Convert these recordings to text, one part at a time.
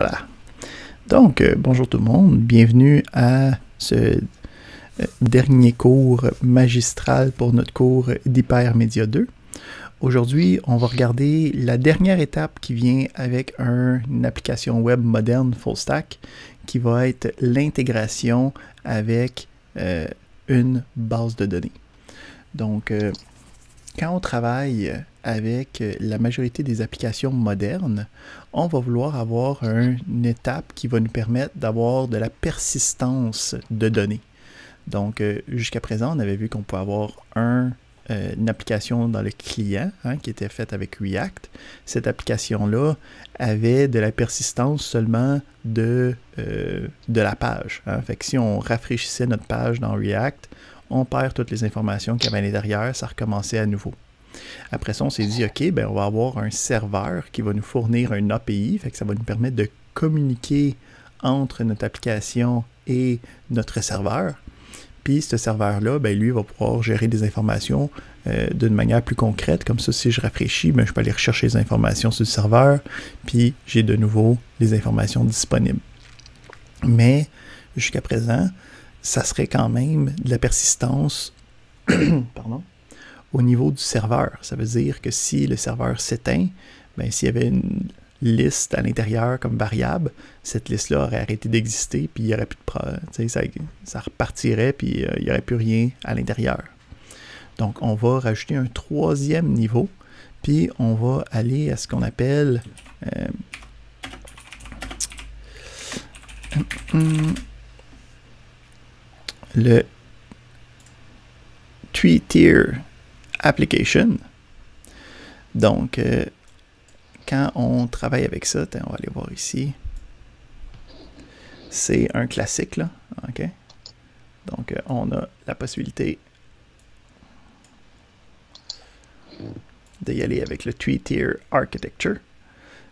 Voilà. Donc, bonjour tout le monde. Bienvenue à ce dernier cours magistral pour notre cours d'Hypermédia 2. Aujourd'hui, on va regarder la dernière étape qui vient avec une application web moderne full stack qui va être l'intégration avec une base de données. Donc, quand on travaille avec la majorité des applications modernes, on va vouloir avoir une étape qui va nous permettre d'avoir de la persistance de données. Donc, jusqu'à présent, on avait vu qu'on pouvait avoir une application dans le client qui était faite avec React. Cette application-là avait de la persistance seulement de la page. Fait que si on rafraîchissait notre page dans React, on perd toutes les informations qu'il y avait à l'intérieur, ça recommençait à nouveau. Après ça, on s'est dit, OK, ben, on va avoir un serveur qui va nous fournir un API, fait que ça va nous permettre de communiquer entre notre application et notre serveur. Puis ce serveur-là, ben, lui, va pouvoir gérer des informations d'une manière plus concrète. Comme ça, si je rafraîchis, ben, je peux aller rechercher les informations sur le serveur, puis j'ai de nouveau les informations disponibles. Mais jusqu'à présent, ça serait quand même de la persistance pardon, au niveau du serveur. Ça veut dire que si le serveur s'éteint, ben, s'il y avait une liste à l'intérieur comme variable, cette liste-là aurait arrêté d'exister, puis il n'y aurait plus de ça repartirait, puis il n'y aurait plus rien à l'intérieur. Donc, on va rajouter un troisième niveau, puis on va aller à ce qu'on appelle le three-tier application. Donc, quand on travaille avec ça, on va aller voir ici. C'est un classique, là. OK? Donc, on a la possibilité d'y aller avec le three-tier architecture.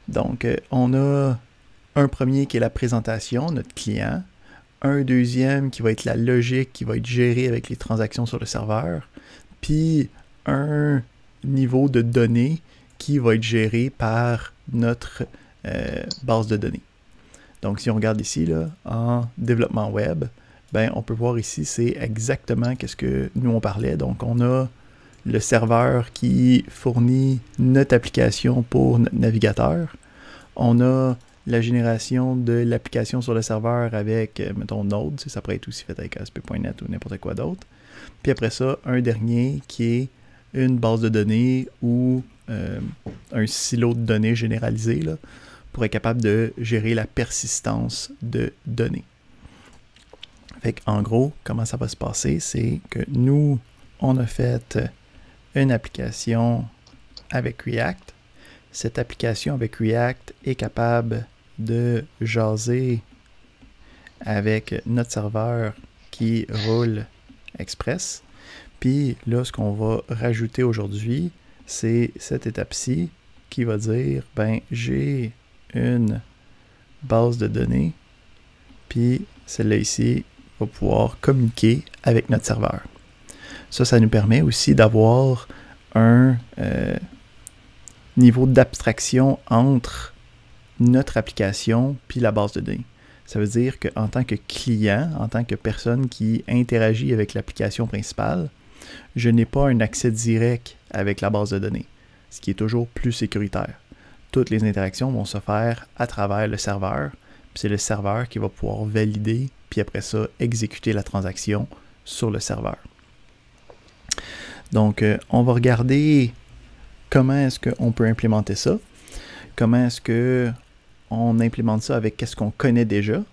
Donc, on a un premier qui est la présentation, notre client. Un deuxième qui va être la logique qui va être gérée avec les transactions sur le serveur. Puis, un niveau de données qui va être géré par notre base de données. Donc, si on regarde ici, là, en développement web, ben, on peut voir ici, c'est exactement ce que nous on parlait. Donc, on a le serveur qui fournit notre application pour notre navigateur. On a la génération de l'application sur le serveur avec, mettons, Node. Ça pourrait être aussi fait avec ASP.NET ou n'importe quoi d'autre. Puis après ça, un dernier qui est une base de données ou un silo de données généralisé là, pour être capable de gérer la persistance de données. Fait qu'en gros, comment ça va se passer, c'est que nous, on a fait une application avec React. Cette application avec React est capable de jaser avec notre serveur qui roule Express. Puis là, ce qu'on va rajouter aujourd'hui, c'est cette étape-ci qui va dire, ben, j'ai une base de données, puis celle-là ici va pouvoir communiquer avec notre serveur. Ça nous permet aussi d'avoir un niveau d'abstraction entre notre application puis la base de données. Ça veut dire qu'en tant que client, en tant que personne qui interagit avec l'application principale, je n'ai pas un accès direct avec la base de données, ce qui est toujours plus sécuritaire. Toutes les interactions vont se faire à travers le serveur, puis c'est le serveur qui va pouvoir valider, puis après ça, exécuter la transaction sur le serveur. Donc, on va regarder comment est-ce qu'on peut implémenter ça, comment est-ce qu'on implémente ça avec ce qu'on connaît déjà.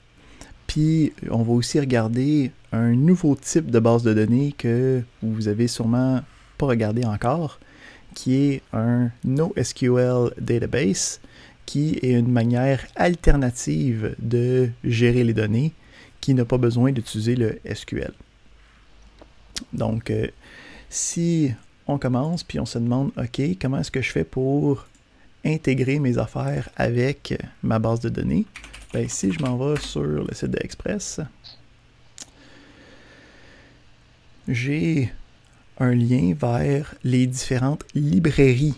Puis, on va aussi regarder un nouveau type de base de données que vous avez sûrement pas regardé encore, qui est un NoSQL database, qui est une manière alternative de gérer les données, qui n'a pas besoin d'utiliser le SQL. Donc, si on commence, puis on se demande, OK, comment est-ce que je fais pour intégrer mes affaires avec ma base de données? Bien, si je m'en vais sur le site d'Express, j'ai un lien vers les différentes librairies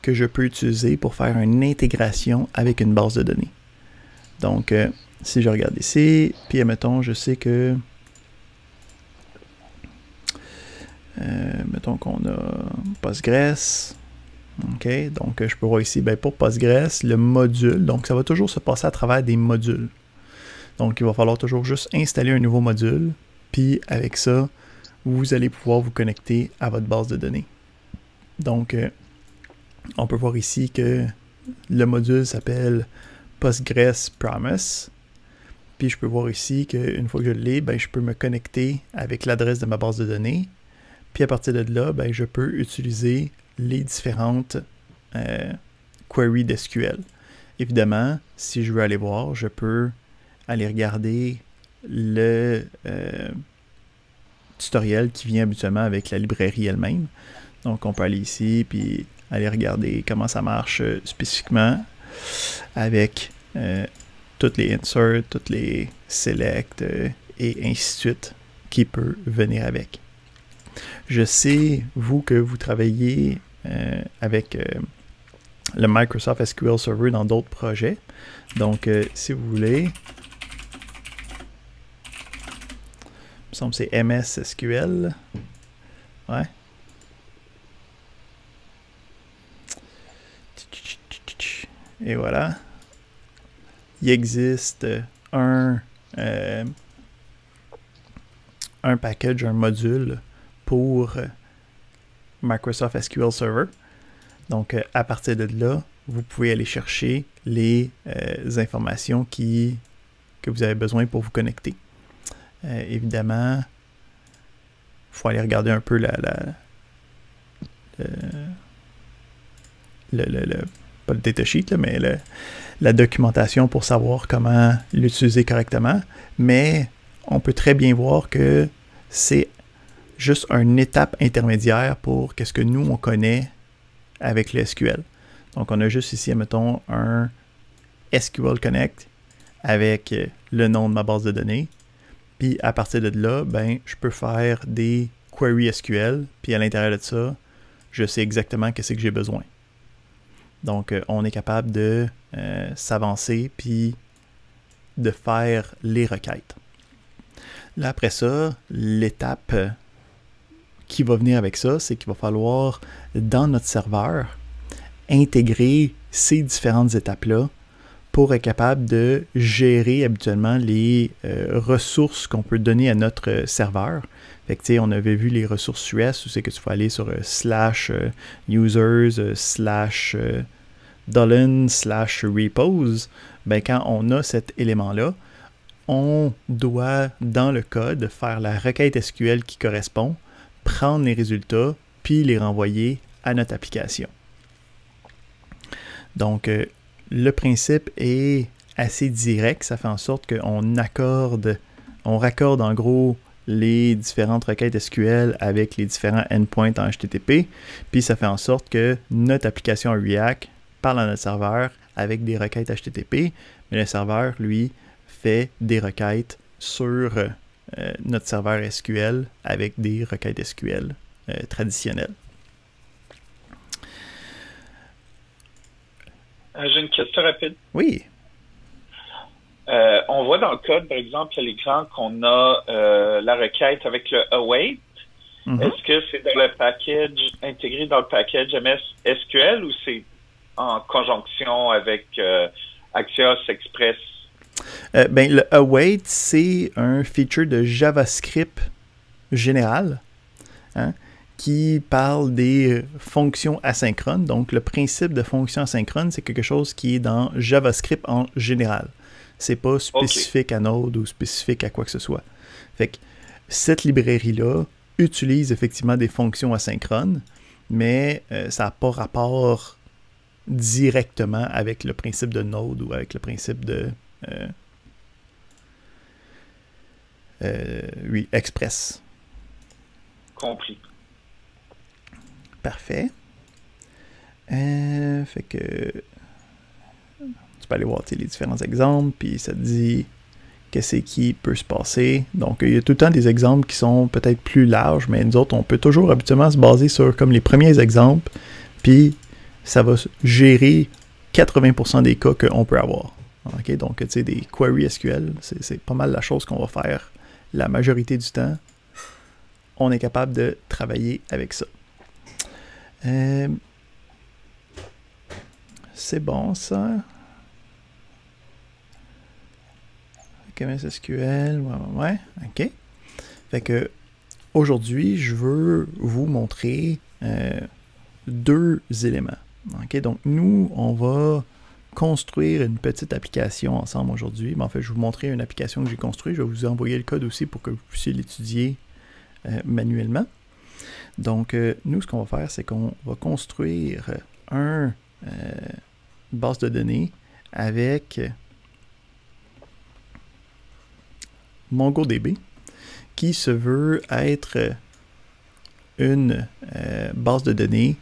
que je peux utiliser pour faire une intégration avec une base de données. Donc, si je regarde ici, puis admettons, je sais que... mettons qu'on a Postgres. OK, donc je peux voir ici, ben, pour Postgres, le module, donc ça va toujours se passer à travers des modules. Donc, il va falloir toujours juste installer un nouveau module, puis avec ça, vous allez pouvoir vous connecter à votre base de données. Donc, on peut voir ici que le module s'appelle Postgres Promise. Puis je peux voir ici qu'une fois que je l'ai, ben, je peux me connecter avec l'adresse de ma base de données. Puis à partir de là, ben, je peux utiliser les différentes queries d'SQL. Évidemment, si je veux aller voir, je peux aller regarder le tutoriel qui vient habituellement avec la librairie elle-même. Donc on peut aller ici puis aller regarder comment ça marche spécifiquement avec toutes les inserts, toutes les select et ainsi de suite qui peut venir avec. Je sais, vous, que vous travaillez avec le Microsoft SQL Server dans d'autres projets. Donc, si vous voulez, il me semble que c'est MS SQL. Ouais. Et voilà. Il existe un package, un module pour Microsoft SQL Server. Donc, à partir de là, vous pouvez aller chercher les informations que vous avez besoin pour vous connecter. Évidemment, il faut aller regarder un peu pas le datasheet, là, mais la documentation pour savoir comment l'utiliser correctement. Mais on peut très bien voir que c'est juste une étape intermédiaire pour ce que nous, on connaît avec le SQL. Donc, on a juste ici, mettons, un SQL Connect avec le nom de ma base de données. Puis, à partir de là, ben, je peux faire des queries SQL. Puis, à l'intérieur de ça, je sais exactement qu'est-ce que j'ai besoin. Donc, on est capable de s'avancer puis de faire les requêtes. Là, après ça, l'étape qui va venir avec ça, c'est qu'il va falloir, dans notre serveur, intégrer ces différentes étapes-là pour être capable de gérer habituellement les ressources qu'on peut donner à notre serveur. Fait que, tu sais, on avait vu les ressources US, où c'est que tu vas aller sur /users $/repos. Ben, quand on a cet élément-là, on doit, dans le code, faire la requête SQL qui correspond, prendre les résultats, puis les renvoyer à notre application. Donc, le principe est assez direct. Ça fait en sorte qu'on raccorde en gros les différentes requêtes SQL avec les différents endpoints en HTTP, puis ça fait en sorte que notre application React parle à notre serveur avec des requêtes HTTP, mais le serveur, lui, fait des requêtes sur notre serveur SQL avec des requêtes SQL traditionnelles. J'ai une question rapide. Oui. On voit dans le code, par exemple, à l'écran qu'on a la requête avec le await. Mm-hmm. Est-ce que c'est dans le package, intégré dans le package MS SQL ou c'est en conjonction avec Axios Express? Ben, le await, c'est un feature de JavaScript général, hein, qui parle des fonctions asynchrones. Donc, le principe de fonction asynchrone, c'est quelque chose qui est dans JavaScript en général. C'est pas spécifique à Node ou spécifique à quoi que ce soit. Fait que cette librairie-là utilise effectivement des fonctions asynchrones, mais ça n'a pas rapport directement avec le principe de Node ou avec le principe de oui, Express. Compris. Parfait. Fait que tu peux aller voir les différents exemples, puis ça te dit qu'est-ce qui peut se passer. Donc, il y a tout le temps des exemples qui sont peut-être plus larges, mais nous autres, on peut toujours habituellement se baser sur comme les premiers exemples, puis ça va gérer 80% des cas qu'on peut avoir. Okay? Donc, tu sais, des queries SQL, c'est pas mal la chose qu'on va faire la majorité du temps. On est capable de travailler avec ça. C'est bon, ça. MS SQL, ouais, ok. Fait que aujourd'hui, je veux vous montrer deux éléments. Ok, donc nous, on va construire une petite application ensemble aujourd'hui. Mais en fait, je vais vous montrer une application que j'ai construite. Je vais vous envoyer le code aussi pour que vous puissiez l'étudier manuellement. Donc, nous, ce qu'on va faire, c'est qu'on va construire un base de données avec MongoDB qui se veut être une base de données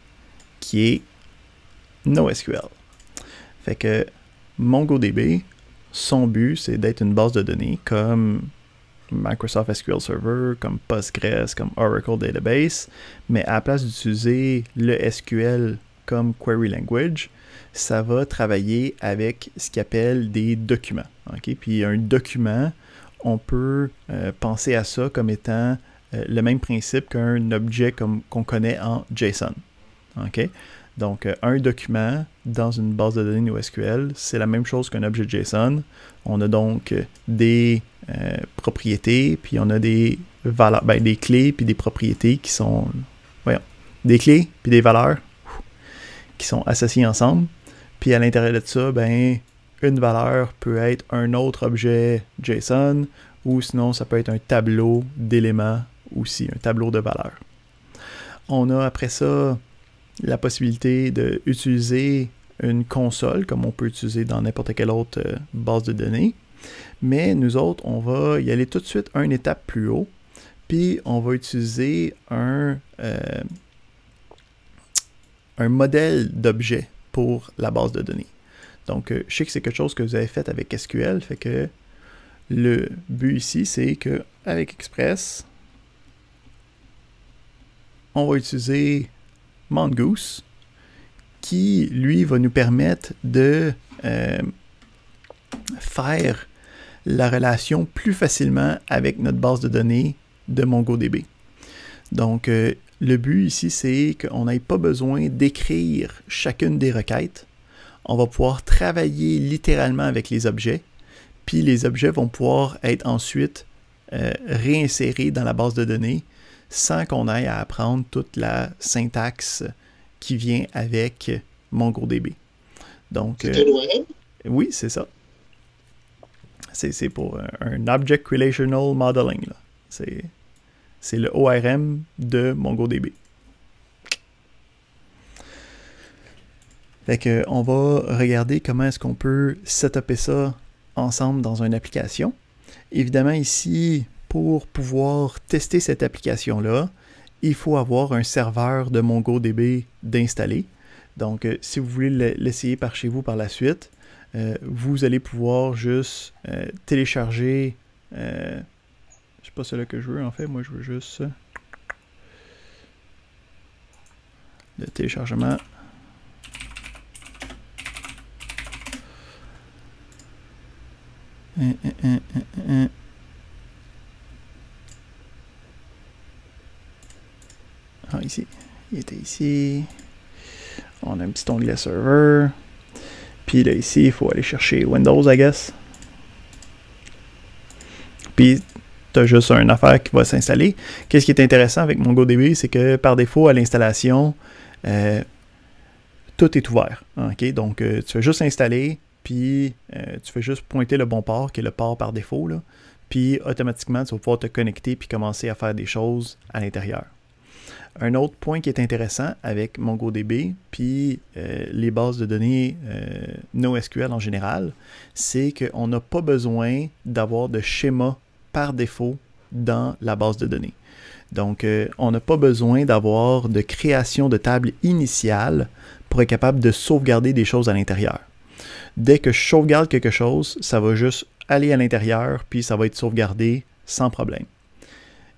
qui est NoSQL. Fait que MongoDB, son but, c'est d'être une base de données comme Microsoft SQL Server, comme Postgres, comme Oracle Database, mais à la place d'utiliser le SQL comme query language, ça va travailler avec ce qu'il appelle des documents. Okay? Puis un document, on peut penser à ça comme étant le même principe qu'un objet qu'on connaît en JSON. Okay? Donc, un document dans une base de données NoSQL, c'est la même chose qu'un objet JSON. On a donc des propriétés, puis on a des valeurs, des clés, puis des propriétés qui sont, des clés, puis des valeurs qui sont associées ensemble. Puis à l'intérieur de ça, une valeur peut être un autre objet JSON, ou sinon ça peut être un tableau d'éléments aussi, un tableau de valeurs. On a après ça la possibilité d'utiliser une console, comme on peut utiliser dans n'importe quelle autre base de données. Mais nous autres, on va y aller tout de suite une étape plus haut, puis on va utiliser un modèle d'objet pour la base de données. Donc, je sais que c'est quelque chose que vous avez fait avec SQL, fait que le but ici, c'est qu'avec Express, on va utiliser Mongoose, qui, lui, va nous permettre de faire la relation plus facilement avec notre base de données de MongoDB. Donc, le but ici, c'est qu'on n'ait pas besoin d'écrire chacune des requêtes. On va pouvoir travailler littéralement avec les objets, puis les objets vont pouvoir être ensuite réinsérés dans la base de données sans qu'on aille à apprendre toute la syntaxe qui vient avec MongoDB. Donc, oui, c'est ça. C'est pour un Object Relational Modeling. C'est le ORM de MongoDB. Fait que, on va regarder comment est-ce qu'on peut setuper ça ensemble dans une application. Évidemment, ici, pour pouvoir tester cette application-là, il faut avoir un serveur de MongoDB d'installer. Donc, si vous voulez l'essayer par chez vous par la suite, vous allez pouvoir juste télécharger... c'est pas celui que je veux, en fait. Moi, je veux juste le téléchargement. Ah, ici. Il était ici. On a un petit onglet serveur. Puis là, ici, il faut aller chercher Windows, I guess. Puis, tu as juste une affaire qui va s'installer. Qu'est-ce qui est intéressant avec MongoDB, c'est que par défaut, à l'installation, tout est ouvert. Okay? Donc, tu fais juste installer, puis tu fais juste pointer le bon port, qui est le port par défaut, là. Puis, automatiquement, tu vas pouvoir te connecter puis commencer à faire des choses à l'intérieur. Un autre point qui est intéressant avec MongoDB, puis les bases de données NoSQL en général, c'est qu'on n'a pas besoin d'avoir de schéma par défaut dans la base de données. Donc, on n'a pas besoin d'avoir de création de table initiale pour être capable de sauvegarder des choses à l'intérieur. Dès que je sauvegarde quelque chose, ça va juste aller à l'intérieur, puis ça va être sauvegardé sans problème.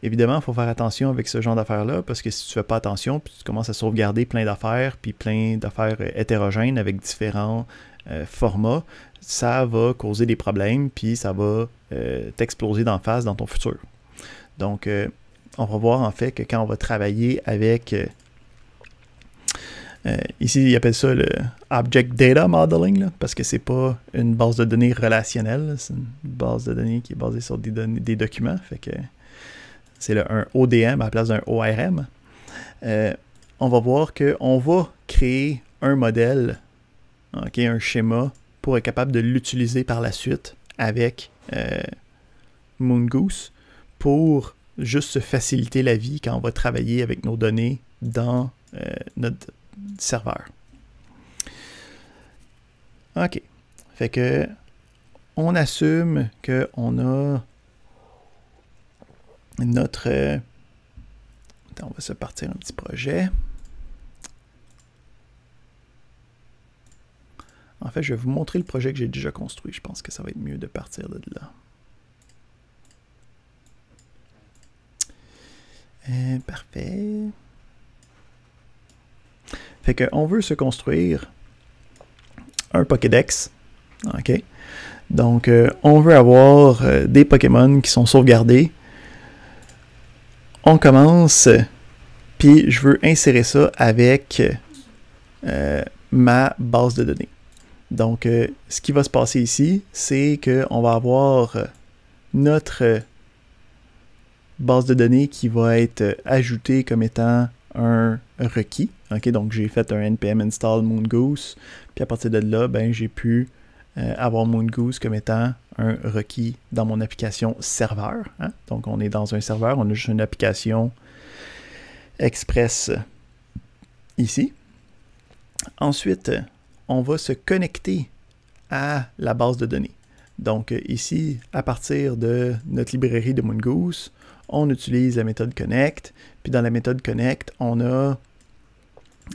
Évidemment, il faut faire attention avec ce genre d'affaires-là, parce que si tu ne fais pas attention, puis tu commences à sauvegarder plein d'affaires, puis plein d'affaires hétérogènes avec différents format, ça va causer des problèmes, puis ça va t'exploser d'en face dans ton futur. Donc, on va voir en fait que quand on va travailler avec... ici, ils appellent ça le Object Data Modeling, là, parce que c'est pas une base de données relationnelle, c'est une base de données qui est basée sur des documents, fait que c'est un ODM à la place d'un ORM. On va voir qu'on va créer un modèle, okay, un schéma, pour être capable de l'utiliser par la suite avec Mongoose pour juste se faciliter la vie quand on va travailler avec nos données dans notre serveur. OK. Fait que on assume qu'on a notre... Attends, on va se partir un petit projet. En fait, je vais vous montrer le projet que j'ai déjà construit. Je pense que ça va être mieux de partir de là. Parfait. Fait qu'on veut se construire un Pokédex. OK. Donc, on veut avoir des Pokémon qui sont sauvegardés. On commence, puis je veux insérer ça avec ma base de données. Donc, ce qui va se passer ici, c'est qu'on va avoir notre base de données qui va être ajoutée comme étant un requis. Okay, donc, j'ai fait un npm install Mongoose, puis à partir de là, ben, j'ai pu avoir Mongoose comme étant un requis dans mon application serveur. Hein? Donc, on est dans un serveur, on a juste une application express ici. Ensuite, on va se connecter à la base de données. Donc, ici, à partir de notre librairie de Mongoose, on utilise la méthode connect. Puis dans la méthode connect, on a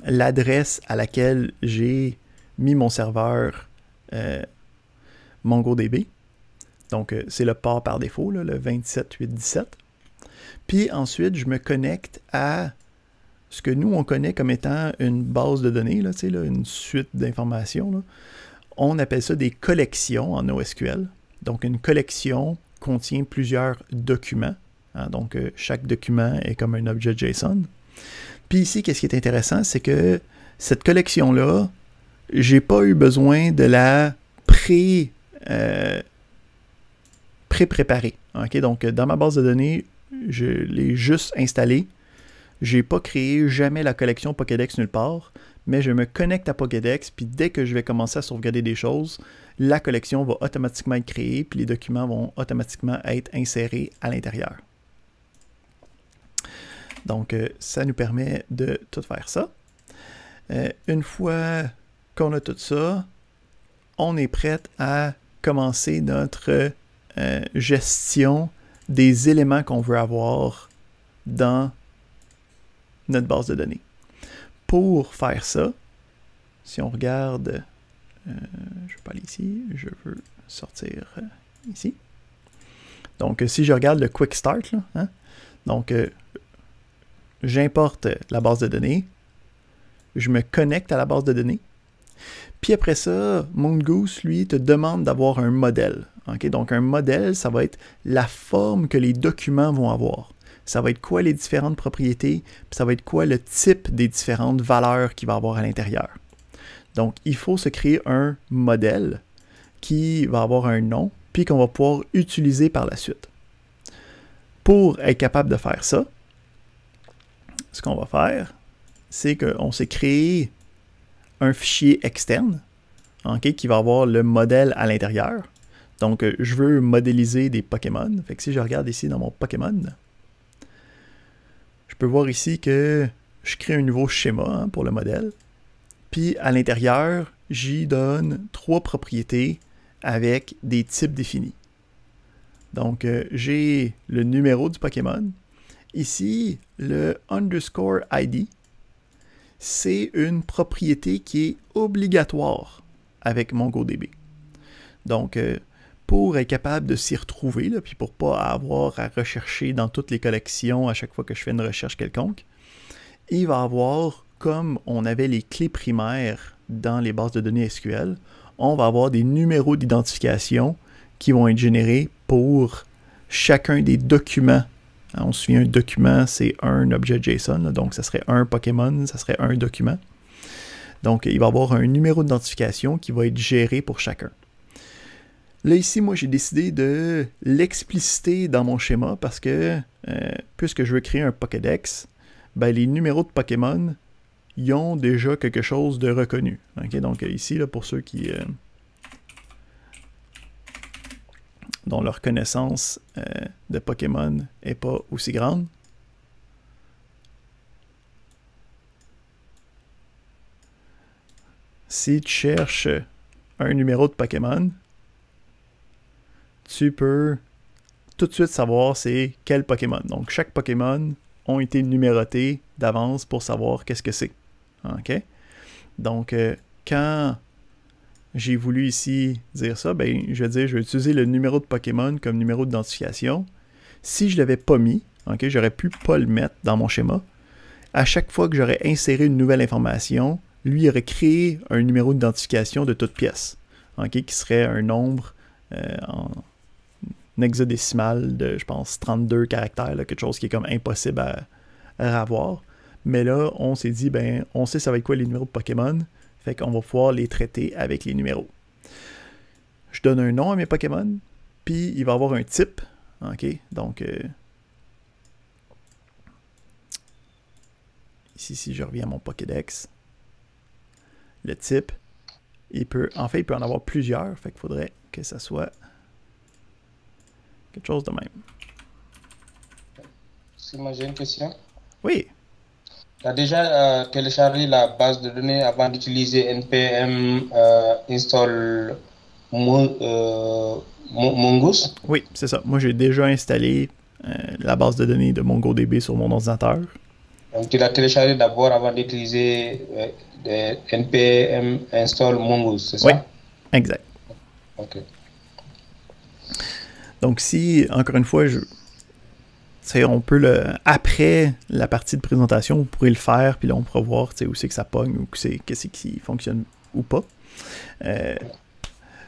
l'adresse à laquelle j'ai mis mon serveur MongoDB. Donc, c'est le port par défaut, là, le 27817. Puis ensuite, je me connecte à ce que nous, on connaît comme étant une base de données, là, là, une suite d'informations. On appelle ça des collections en NoSQL. Donc, une collection contient plusieurs documents. Hein, donc, chaque document est comme un objet JSON. Puis ici, qu'est-ce qui est intéressant, c'est que cette collection-là, j'ai pas eu besoin de la pré-préparer. Okay? Donc, dans ma base de données, je l'ai juste installée. Je n'ai pas créé jamais la collection Pokédex nulle part, mais je me connecte à Pokédex, puis dès que je vais commencer à sauvegarder des choses, la collection va automatiquement être créée, puis les documents vont automatiquement être insérés à l'intérieur. Donc, ça nous permet de tout faire ça. Une fois qu'on a tout ça, on est prêt à commencer notre gestion des éléments qu'on veut avoir dans notre base de données. Pour faire ça, si on regarde, je ne vais pas aller ici, je veux sortir ici. Donc, si je regarde le Quick Start, là, hein, donc j'importe la base de données, je me connecte à la base de données, puis après ça, Mongoose, lui, te demande d'avoir un modèle. Okay? Donc, un modèle, ça va être la forme que les documents vont avoir. Ça va être quoi les différentes propriétés, puis ça va être quoi le type des différentes valeurs qu'il va avoir à l'intérieur. Donc, il faut se créer un modèle qui va avoir un nom, puis qu'on va pouvoir utiliser par la suite. Pour être capable de faire ça, ce qu'on va faire, c'est qu'on s'est créé un fichier externe, okay, qui va avoir le modèle à l'intérieur. Donc, je veux modéliser des Pokémon. Fait que si je regarde ici dans mon Pokémon, je peux voir ici que je crée un nouveau schéma hein, pour le modèle. Puis, à l'intérieur, j'y donne 3 propriétés avec des types définis. Donc, j'ai le numéro du Pokémon. Ici, le underscore ID, c'est une propriété qui est obligatoire avec MongoDB. Donc, pour être capable de s'y retrouver, là, puis pour ne pas avoir à rechercher dans toutes les collections à chaque fois que je fais une recherche quelconque, il va avoir, comme on avait les clés primaires dans les bases de données SQL, on va avoir des numéros d'identification qui vont être générés pour chacun des documents. On se souvient, un document, c'est un objet JSON, là, donc ça serait un Pokémon, ça serait un document. Donc, il va y avoir un numéro d'identification qui va être géré pour chacun. Là, ici, moi, j'ai décidé de l'expliciter dans mon schéma parce que, puisque je veux créer un Pokédex, ben, les numéros de Pokémon, ils ont déjà quelque chose de reconnu. Okay? Donc, ici, là, pour ceux qui... dont leur connaissance de Pokémon n'est pas aussi grande. Si tu cherches un numéro de Pokémon, tu peux tout de suite savoir c'est quel Pokémon. Donc, chaque Pokémon ont été numérotés d'avance pour savoir qu'est-ce que c'est. OK? Donc, quand j'ai voulu ici dire ça, ben, je vais utiliser le numéro de Pokémon comme numéro d'identification. Si je ne l'avais pas mis, okay, j'aurais pu pas le mettre dans mon schéma. À chaque fois que j'aurais inséré une nouvelle information, lui aurait créé un numéro d'identification de toute pièce, okay, qui serait un nombre en hexadécimal de, je pense, 32 caractères, là, quelque chose qui est comme impossible à avoir. Mais là, on s'est dit, ben, on sait ça va être quoi les numéros de Pokémon. Fait qu'on va pouvoir les traiter avec les numéros. Je donne un nom à mes Pokémon, puis il va avoir un type. OK? Donc, ici, si je reviens à mon Pokédex, le type, il peut en avoir plusieurs. Fait qu'il faudrait que ça soit quelque chose de même. Moi, j'ai une question. Oui. Tu as déjà téléchargé la base de données avant d'utiliser npm install Mongoose? Oui, c'est ça. Moi, j'ai déjà installé la base de données de MongoDB sur mon ordinateur. Donc, tu l'as téléchargé d'abord avant d'utiliser npm install Mongoose, c'est ça? Oui, exact. OK. Donc, si, encore une fois, on peut après la partie de présentation, vous pourrez le faire, puis là, on pourra voir où c'est que ça pogne ou qu'est-ce qui fonctionne ou pas.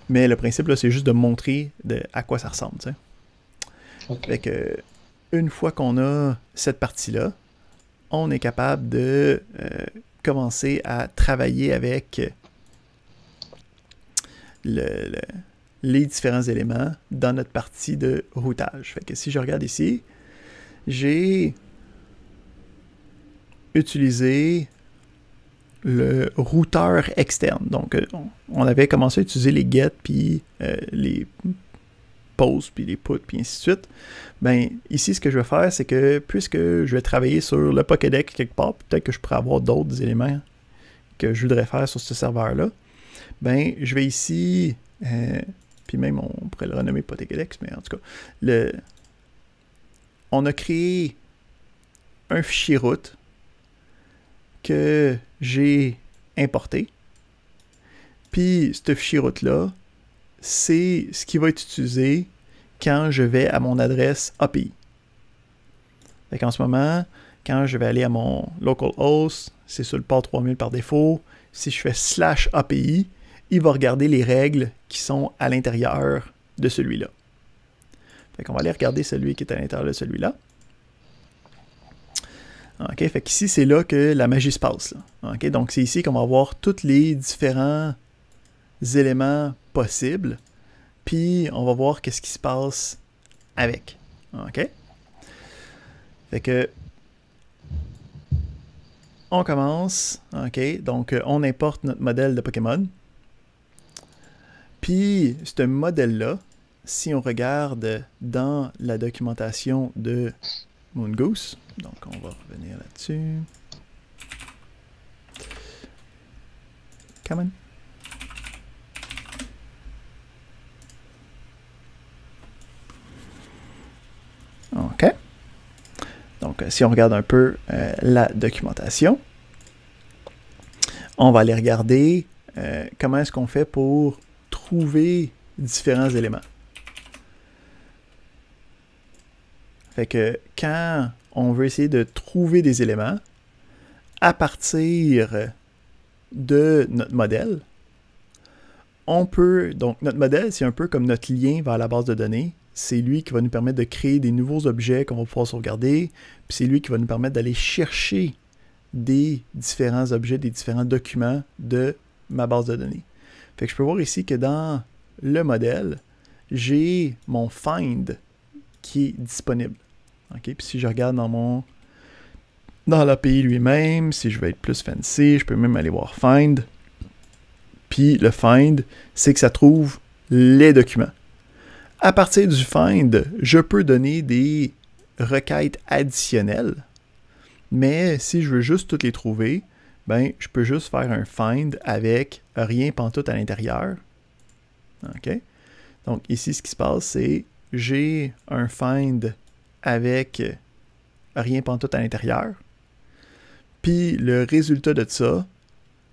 Mais le principe, là, c'est juste de montrer à quoi ça ressemble. Okay. Fait que, une fois qu'on a cette partie-là, on est capable de commencer à travailler avec les différents éléments dans notre partie de routage. Fait que si je regarde ici, j'ai utilisé le routeur externe. Donc, on avait commencé à utiliser les get, puis les pose, puis les put, puis ainsi de suite. Ben, ici, ce que je vais faire, c'est que puisque je vais travailler sur le Pokédex quelque part, peut-être que je pourrais avoir d'autres éléments que je voudrais faire sur ce serveur-là, ben, je vais ici, puis même on pourrait le renommer Pokédex, mais en tout cas, on a créé un fichier route que j'ai importé. Puis, ce fichier route-là, c'est ce qui va être utilisé quand je vais à mon adresse API. Fait qu'en ce moment, quand je vais aller à mon localhost, c'est sur le port 3000 par défaut. Si je fais /API, il va regarder les règles qui sont à l'intérieur de celui-là. Fait qu'on va aller regarder celui qui est à l'intérieur de celui-là. OK, fait qu'ici, c'est là que la magie se passe. Là. OK, donc c'est ici qu'on va avoir tous les différents éléments possibles, puis on va voir qu'est-ce qui se passe avec. OK? Fait que on commence, OK, donc on importe notre modèle de Pokémon. Puis ce modèle-là, si on regarde dans la documentation de Mongoose, donc on va revenir là-dessus. Come on. OK. Donc, si on regarde un peu la documentation, on va aller regarder comment est-ce qu'on fait pour trouver différents éléments. Fait que quand on veut essayer de trouver des éléments à partir de notre modèle, donc notre modèle, c'est un peu comme notre lien vers la base de données. C'est lui qui va nous permettre de créer des nouveaux objets qu'on va pouvoir sauvegarder. Puis c'est lui qui va nous permettre d'aller chercher des différents objets, des différents documents de ma base de données. Fait que je peux voir ici que dans le modèle, j'ai mon find qui est disponible. Okay? Puis si je regarde dans l'API lui-même, si je veux être plus fancy, je peux même aller voir find. Puis le find, c'est que ça trouve les documents. À partir du find, je peux donner des requêtes additionnelles. Mais si je veux juste toutes les trouver, ben, je peux juste faire un find avec rien pantoute à l'intérieur. OK? Donc ici, ce qui se passe, c'est j'ai un find avec rien pantoute à l'intérieur. Puis le résultat de ça,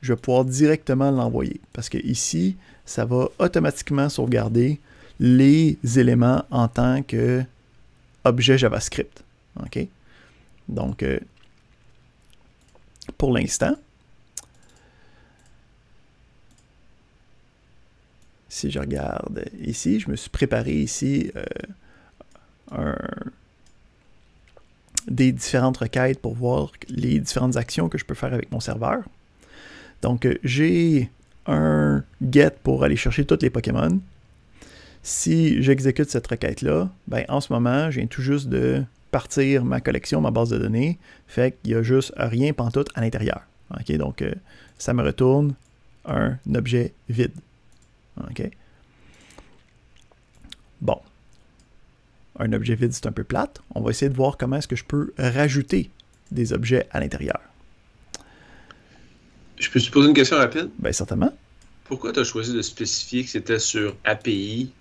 je vais pouvoir directement l'envoyer. Parce que ici, ça va automatiquement sauvegarder les éléments en tant qu'objet JavaScript. OK? Donc, pour l'instant, si je regarde ici, je me suis préparé ici des différentes requêtes pour voir les différentes actions que je peux faire avec mon serveur. Donc, j'ai un get pour aller chercher tous les Pokémon. Si j'exécute cette requête-là, ben, en ce moment, je viens tout juste de partir ma collection, ma base de données. Fait qu'il n'y a juste rien pantoute à l'intérieur. Okay? Donc, ça me retourne un objet vide. OK? Bon. Un objet vide, c'est un peu plate. On va essayer de voir comment est-ce que je peux rajouter des objets à l'intérieur. Je peux te poser une question rapide? Bien, certainement. Pourquoi tu as choisi de spécifier que c'était sur API,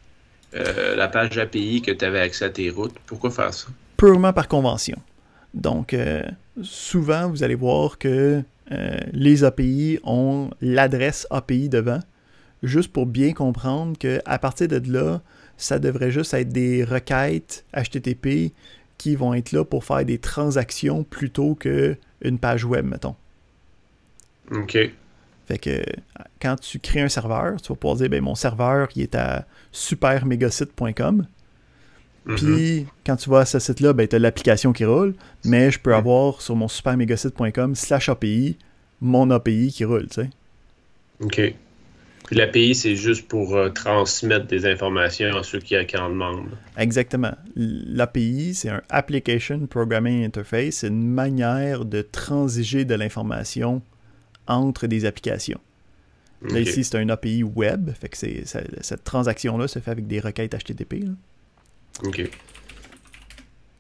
la page API que tu avais accès à tes routes? Pourquoi faire ça? Purement par convention. Donc, souvent, vous allez voir que les API ont l'adresse API devant, juste pour bien comprendre qu'à partir de là, ça devrait juste être des requêtes HTTP qui vont être là pour faire des transactions plutôt qu'une page web, mettons. OK. Fait que quand tu crées un serveur, tu vas pouvoir dire, ben, mon serveur, il est à supermegasite.com. Puis, quand tu vas à ce site-là, ben, tu as l'application qui roule, mais je peux avoir sur mon supermegasite.com/API mon API qui roule, tu sais. OK. Puis l'API, c'est juste pour transmettre des informations à ceux qui en demandent. Exactement. L'API, c'est un Application Programming Interface. C'est une manière de transiger de l'information entre des applications. Okay. Là, ici, c'est un API web. Fait que cette transaction-là se fait avec des requêtes HTTP. Là. OK.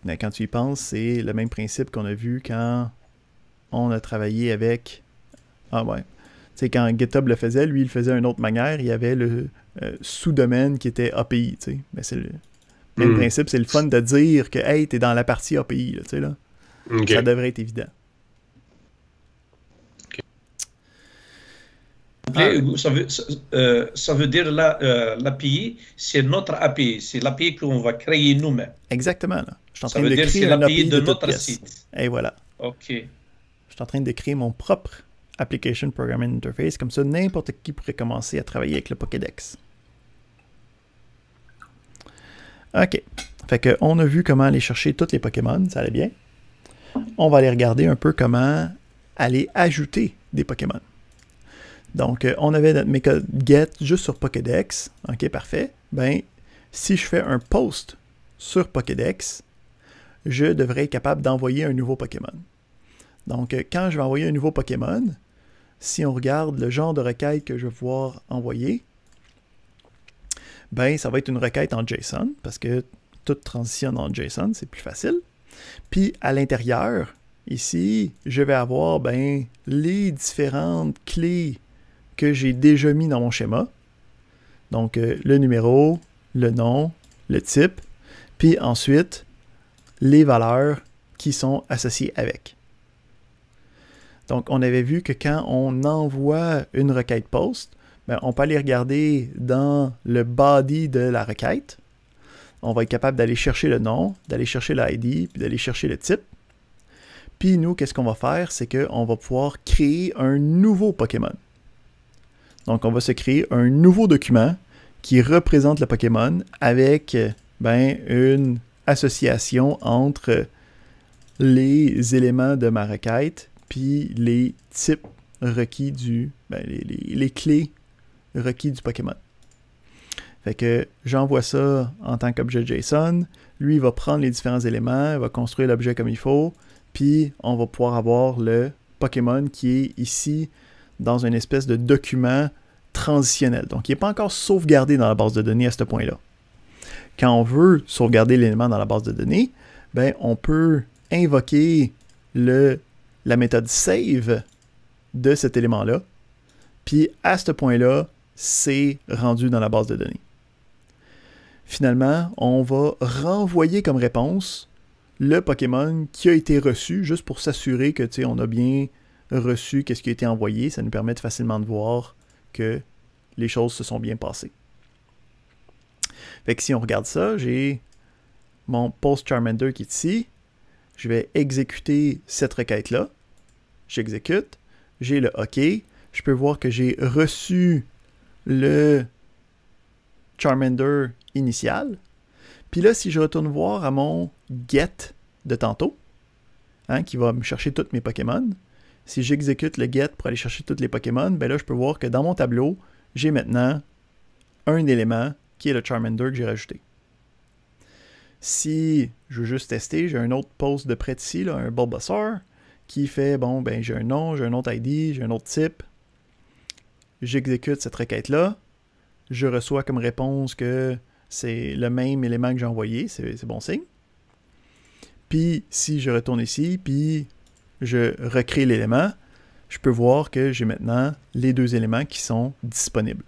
Mais quand tu y penses, c'est le même principe qu'on a vu quand on a travaillé avec... Ah ouais. Tu sais, quand GitHub le faisait, lui, il le faisait d'une autre manière. Il y avait le sous-domaine qui était API, tu sais. Mais c'est le même principe. C'est le fun de dire que, hey, t'es dans la partie API, tu sais, là. Okay. Ça devrait être évident. Okay. Ça veut dire l'API, c'est notre API. C'est l'API qu'on va créer nous-mêmes. Exactement, là. Je suis en ça train veut de dire créer c'est l'API de notre site. Et voilà. OK. Je suis en train de créer mon propre Application Programming Interface. Comme ça, n'importe qui pourrait commencer à travailler avec le Pokédex. OK. Fait que on a vu comment aller chercher tous les Pokémon. Ça allait bien. On va aller regarder un peu comment aller ajouter des Pokémon. Donc, on avait notre méthode get juste sur Pokédex. OK, parfait. Ben, si je fais un post sur Pokédex, je devrais être capable d'envoyer un nouveau Pokémon. Donc, quand je vais envoyer un nouveau Pokémon, si on regarde le genre de requête que je vais pouvoir envoyer, ben, ça va être une requête en JSON, parce que tout transitionne en JSON, c'est plus facile. Puis, à l'intérieur, ici, je vais avoir ben, les différentes clés que j'ai déjà mis dans mon schéma. Donc, le numéro, le nom, le type, puis ensuite, les valeurs qui sont associées avec. Donc, on avait vu que quand on envoie une requête post, ben, on peut aller regarder dans le body de la requête. On va être capable d'aller chercher le nom, d'aller chercher l'ID, puis d'aller chercher le type. Puis nous, qu'est-ce qu'on va faire? C'est qu'on va pouvoir créer un nouveau Pokémon. Donc, on va se créer un nouveau document qui représente le Pokémon avec une association entre les éléments de ma requête puis les types requis les clés requis du Pokémon. Fait que j'envoie ça en tant qu'objet JSON. Lui, il va prendre les différents éléments, il va construire l'objet comme il faut, puis on va pouvoir avoir le Pokémon qui est ici dans une espèce de document transitionnel. Donc, il n'est pas encore sauvegardé dans la base de données à ce point-là. Quand on veut sauvegarder l'élément dans la base de données, on peut invoquer la méthode save de cet élément-là, puis à ce point-là, c'est rendu dans la base de données. Finalement, on va renvoyer comme réponse le Pokémon qui a été reçu, juste pour s'assurer que on a bien reçu qu'est-ce qui a été envoyé. Ça nous permet facilement de voir que les choses se sont bien passées. Fait que si on regarde ça, j'ai mon post Charmander qui est ici. Je vais exécuter cette requête-là. J'exécute. J'ai le OK. Je peux voir que j'ai reçu le Charmander initial. Puis là, si je retourne voir à mon get de tantôt, qui va me chercher tous mes Pokémon, si j'exécute le get pour aller chercher tous les Pokémon, là, je peux voir que dans mon tableau, j'ai maintenant un élément qui est le Charmander que j'ai rajouté. Si je veux juste tester, j'ai un autre post de près d'ici, un Bulbasaur, qui fait, j'ai un nom, j'ai un autre ID, j'ai un autre type. J'exécute cette requête-là. Je reçois comme réponse que c'est le même élément que j'ai envoyé, c'est bon signe. Puis, si je retourne ici, puis je recrée l'élément, je peux voir que j'ai maintenant les deux éléments qui sont disponibles.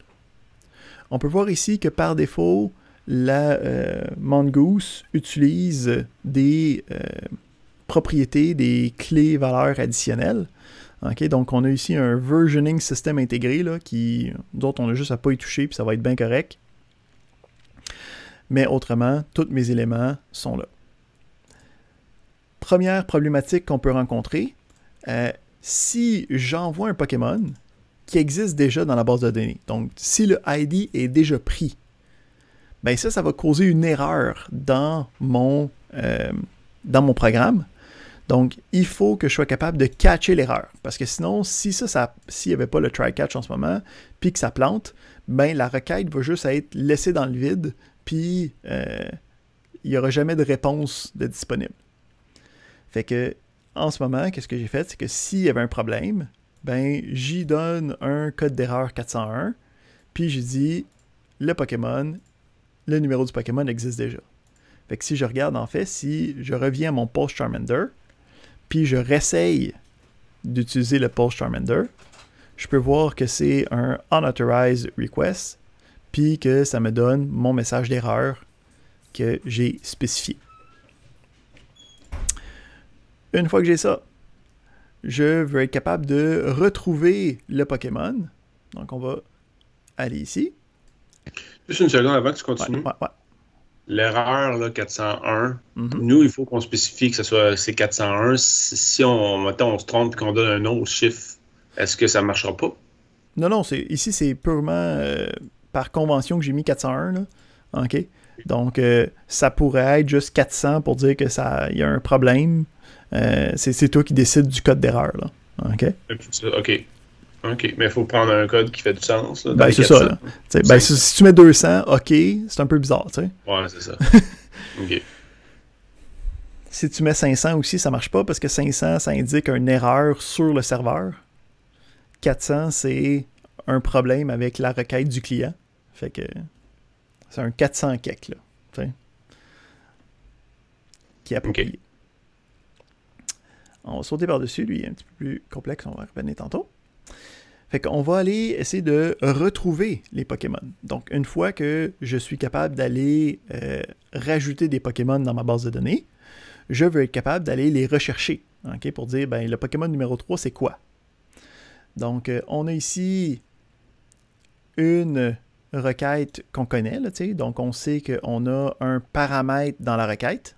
On peut voir ici que par défaut, la Mongoose utilise des propriétés, des clés valeurs additionnelles. Okay, donc, on a ici un versioning système intégré, là, d'autres, on a juste à pas y toucher, puis ça va être bien correct. Mais autrement, tous mes éléments sont là. Première problématique qu'on peut rencontrer, si j'envoie un Pokémon qui existe déjà dans la base de données, donc si le ID est déjà pris, ça va causer une erreur dans mon programme. Donc, il faut que je sois capable de catcher l'erreur. Parce que sinon, s'il n'y avait pas le try-catch en ce moment, puis que ça plante, la requête va juste être laissée dans le vide, puis il n'y aura jamais de réponse de disponible. Fait que, en ce moment, qu'est-ce que j'ai fait? C'est que s'il y avait un problème, j'y donne un code d'erreur 401, puis j'ai dit, le numéro du Pokémon existe déjà. Fait que si je regarde, en fait, si je reviens à mon post Charmander, puis je réessaye d'utiliser le post Charmander, je peux voir que c'est un unauthorized request, puis que ça me donne mon message d'erreur que j'ai spécifié. Une fois que j'ai ça, je veux être capable de retrouver le Pokémon. Donc, on va aller ici. Juste une seconde avant que tu continues. Ouais. L'erreur là, 401, nous, il faut qu'on spécifie que c'est 401. Si on se trompe et qu'on donne un autre chiffre, est-ce que ça ne marchera pas? Non, ici, c'est purement par convention que j'ai mis 401. Là. OK? Donc, ça pourrait être juste 400 pour dire qu'il y a un problème. C'est toi qui décides du code d'erreur. Là. OK? OK, mais il faut prendre un code qui fait du sens. Là, c'est 400. Ça. Là. Si tu mets 200, OK, c'est un peu bizarre. T'sais. Ouais, c'est ça. OK. Si tu mets 500 aussi, ça marche pas parce que 500, ça indique une erreur sur le serveur. 400, c'est un problème avec la requête du client. Fait que c'est un 400 kek, là. T'sais, qui est approprié. Okay. On va sauter par-dessus, lui, il est un petit peu plus complexe, on va revenir tantôt. Fait qu'on va aller essayer de retrouver les Pokémon. Donc, une fois que je suis capable d'aller rajouter des Pokémon dans ma base de données, je veux être capable d'aller les rechercher, okay, pour dire, le Pokémon numéro 3, c'est quoi? Donc, on a ici une requête qu'on connaît, là, donc on sait qu'on a un paramètre dans la requête.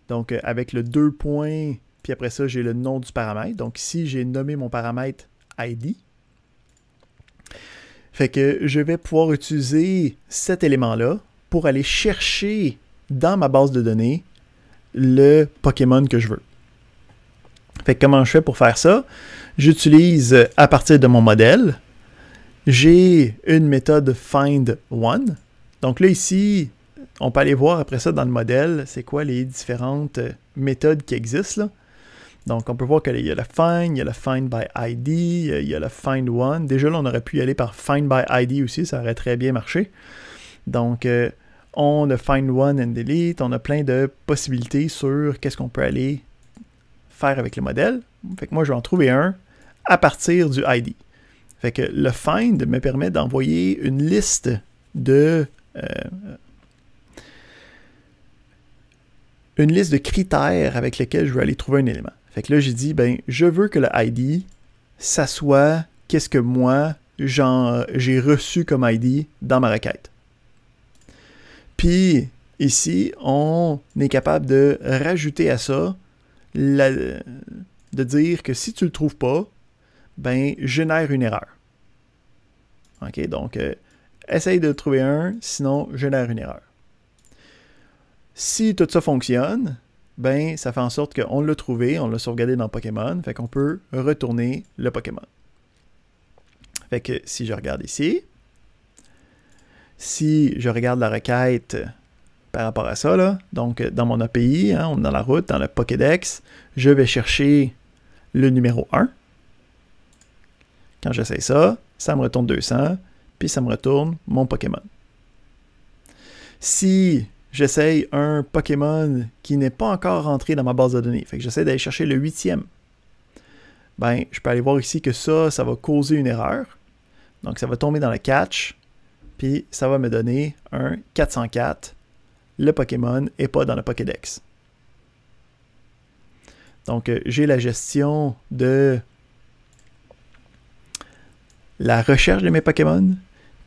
Donc, avec le 2 points, puis après ça, j'ai le nom du paramètre. Donc, ici, j'ai nommé mon paramètre ID. Fait que je vais pouvoir utiliser cet élément-là pour aller chercher dans ma base de données le Pokémon que je veux. Fait que comment je fais pour faire ça? J'utilise à partir de mon modèle, j'ai une méthode find_one. Donc là ici, on peut aller voir après ça dans le modèle, c'est quoi les différentes méthodes qui existent là. Donc, on peut voir qu'il y a le find, il y a le find by ID, il y a le find one. Déjà, là, on aurait pu y aller par find by ID aussi, ça aurait très bien marché. Donc, on a find one and delete, on a plein de possibilités sur qu'est-ce qu'on peut aller faire avec le modèle. Fait que moi, je vais en trouver un à partir du ID. Fait que le find me permet d'envoyer une liste de critères avec lesquels je veux aller trouver un élément. Fait que là, j'ai dit, ben, je veux que le ID, ça soit qu'est-ce que moi, j'ai reçu comme ID dans ma requête. Puis, ici, on est capable de rajouter à ça, de dire que si tu ne le trouves pas, ben, génère une erreur. OK, donc, essaye de trouver un, sinon, génère une erreur. Si tout ça fonctionne, ben, ça fait en sorte qu'on l'a trouvé, on l'a sauvegardé dans Pokémon, fait qu'on peut retourner le Pokémon. Fait que si je regarde ici, si je regarde la requête par rapport à ça, là, donc dans mon API, hein, on est dans la route, dans le Pokédex, je vais chercher le numéro 1. Quand j'essaie ça, ça me retourne 200, puis ça me retourne mon Pokémon. Si j'essaye un Pokémon qui n'est pas encore rentré dans ma base de données. Fait que j'essaie d'aller chercher le 8e. Ben, je peux aller voir ici que ça va causer une erreur. Donc, ça va tomber dans le catch. Puis, ça va me donner un 404. Le Pokémon n'est pas dans le Pokédex. Donc, j'ai la gestion de la recherche de mes Pokémon.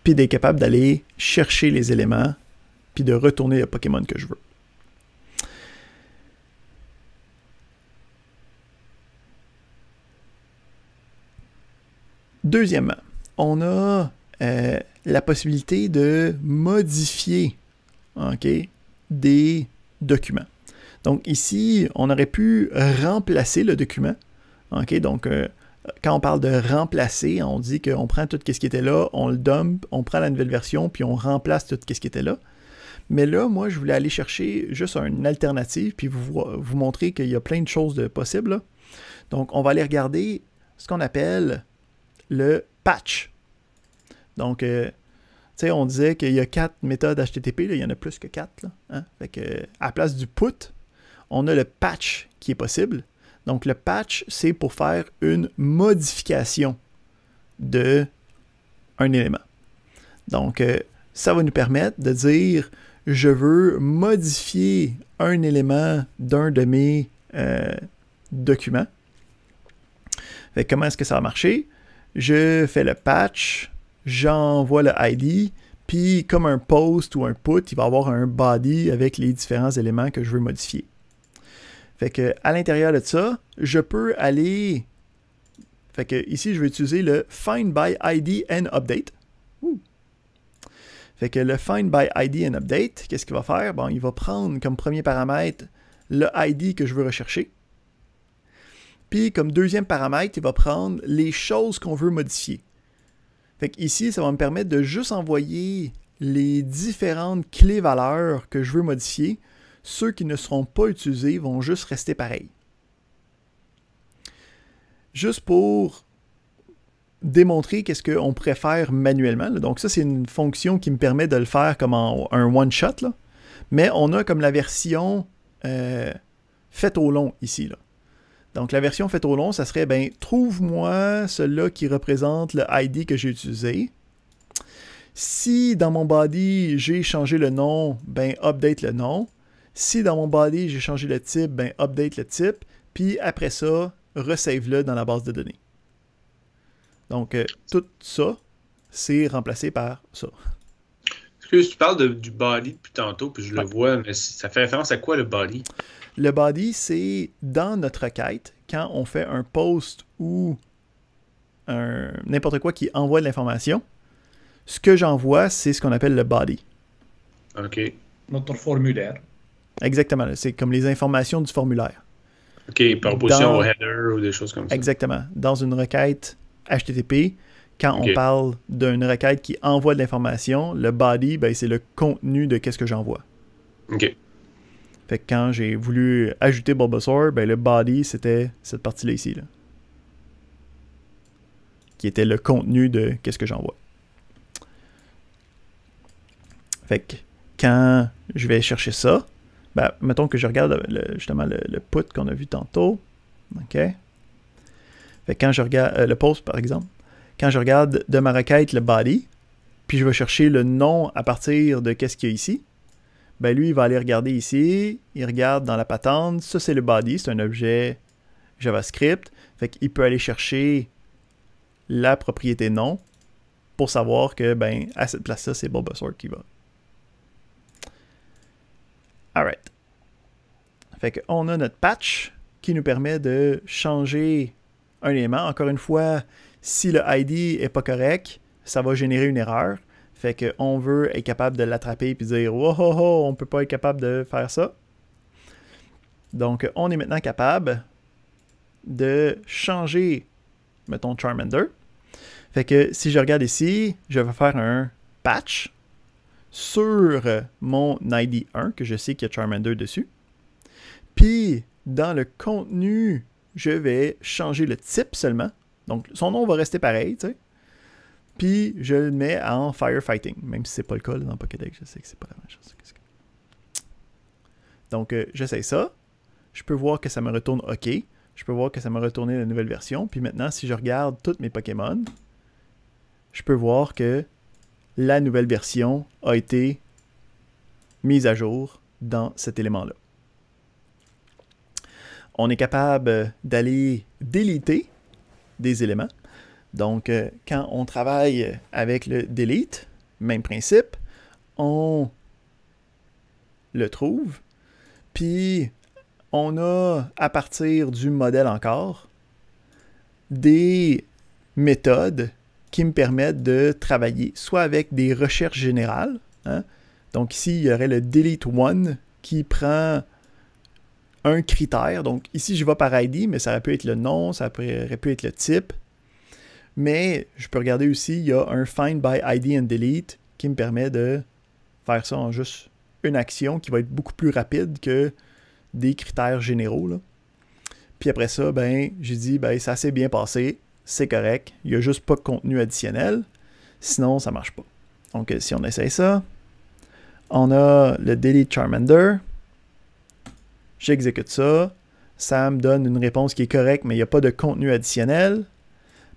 Puis, d'être capable d'aller chercher les éléments puis de retourner le Pokémon que je veux. Deuxièmement, on a la possibilité de modifier des documents. Donc ici, on aurait pu remplacer le document. Donc, quand on parle de remplacer, on dit qu'on prend tout ce qui était là, on le dump, on prend la nouvelle version, puis on remplace tout ce qui était là. Mais là, moi, je voulais aller chercher juste une alternative, puis vous montrer qu'il y a plein de choses possibles. Là. Donc, on va aller regarder ce qu'on appelle le patch. Donc, tu sais, on disait qu'il y a 4 méthodes HTTP, là, il y en a plus que 4. Là, hein? Fait que, à la place du put, on a le patch qui est possible. Donc, le patch, c'est pour faire une modification d'un élément. Donc, ça va nous permettre de dire je veux modifier un élément d'un de mes documents. Fait que comment est-ce que ça va marcher? Je fais le patch, j'envoie le ID, puis comme un post ou un put, il va y avoir un body avec les différents éléments que je veux modifier. Fait que à l'intérieur de ça, je peux aller... Fait que ici, je vais utiliser le find by ID and update. Fait que le find by ID and update, qu'est-ce qu'il va faire? Bon, il va prendre comme premier paramètre le ID que je veux rechercher. Puis comme deuxième paramètre, il va prendre les choses qu'on veut modifier. Fait que ici, ça va me permettre de juste envoyer les différentes clés valeurs que je veux modifier. Ceux qui ne seront pas utilisés vont juste rester pareils. Juste pour démontrer qu'est-ce qu'on pourrait faire manuellement. Là. Donc ça, c'est une fonction qui me permet de le faire comme un one-shot. Là. Mais on a comme la version faite au long ici. Là. Donc la version faite au long, ça serait, ben, trouve-moi celui-là qui représente le ID que j'ai utilisé. Si dans mon body, j'ai changé le nom, ben, update le nom. Si dans mon body, j'ai changé le type, ben, update le type. Puis après ça, resave-le dans la base de données. Donc, tout ça, c'est remplacé par ça. Excuse, tu parles du body depuis tantôt, puis je le vois, mais ça fait référence à quoi le body? Le body, c'est dans notre requête, quand on fait un post ou n'importe quoi qui envoie de l'information, ce que j'envoie, c'est ce qu'on appelle le body. OK. Notre formulaire. Exactement. C'est comme les informations du formulaire. OK, par opposition au header ou des choses comme ça. Exactement. Dans une requête HTTP, quand on parle d'une requête qui envoie de l'information, le body, ben, c'est le contenu de qu'est-ce que j'envoie. OK. Fait que quand j'ai voulu ajouter Bulbasaur, ben, le body, c'était cette partie-là ici. Là, qui était le contenu de qu'est-ce que j'envoie. Fait que quand je vais chercher ça, ben, mettons que je regarde justement le put qu'on a vu tantôt. OK? Fait que quand je regarde le post, par exemple, quand je regarde de ma requête le body, puis je vais chercher le nom à partir de qu'est-ce qu'il y a ici, ben lui, il va aller regarder ici, il regarde dans la patente, ça c'est le body, c'est un objet JavaScript, fait qu'il peut aller chercher la propriété nom pour savoir que, ben, à cette place-là, c'est Bulbasaur qui va. Alright. Fait qu'on a notre patch qui nous permet de changer un élément. Encore une fois, si le ID n'est pas correct, ça va générer une erreur. Fait qu'on veut être capable de l'attraper et dire « Oh, oh, oh, on ne peut pas être capable de faire ça. » Donc, on est maintenant capable de changer, mettons, Charmander. Fait que si je regarde ici, je vais faire un patch sur mon ID 1, que je sais qu'il y a Charmander dessus. Puis, dans le contenu, je vais changer le type seulement. Donc, son nom va rester pareil, tu sais. Puis, je le mets en Firefighting, même si c'est pas le cas là, dans Pokédex, je sais que c'est pas la même chose. Donc, j'essaie ça. Je peux voir que ça me retourne OK. Je peux voir que ça m'a retourné la nouvelle version. Puis maintenant, si je regarde tous mes Pokémon, je peux voir que la nouvelle version a été mise à jour dans cet élément-là. On est capable d'aller déliter des éléments. Donc, quand on travaille avec le delete, même principe, on le trouve. Puis, on a, à partir du modèle encore, des méthodes qui me permettent de travailler soit avec des recherches générales. Hein? Donc ici, il y aurait le delete one qui prend un critère. Donc ici, je vais par ID, mais ça aurait pu être le nom, ça aurait pu être le type. Mais je peux regarder aussi, il y a un find by ID and delete qui me permet de faire ça en juste une action qui va être beaucoup plus rapide que des critères généraux, là. Puis après ça, ben, j'ai dit, ben, ça s'est bien passé. C'est correct. Il n'y a juste pas de contenu additionnel. Sinon, ça ne marche pas. Donc, si on essaye ça, on a le delete Charmander. J'exécute ça. Ça me donne une réponse qui est correcte, mais il n'y a pas de contenu additionnel.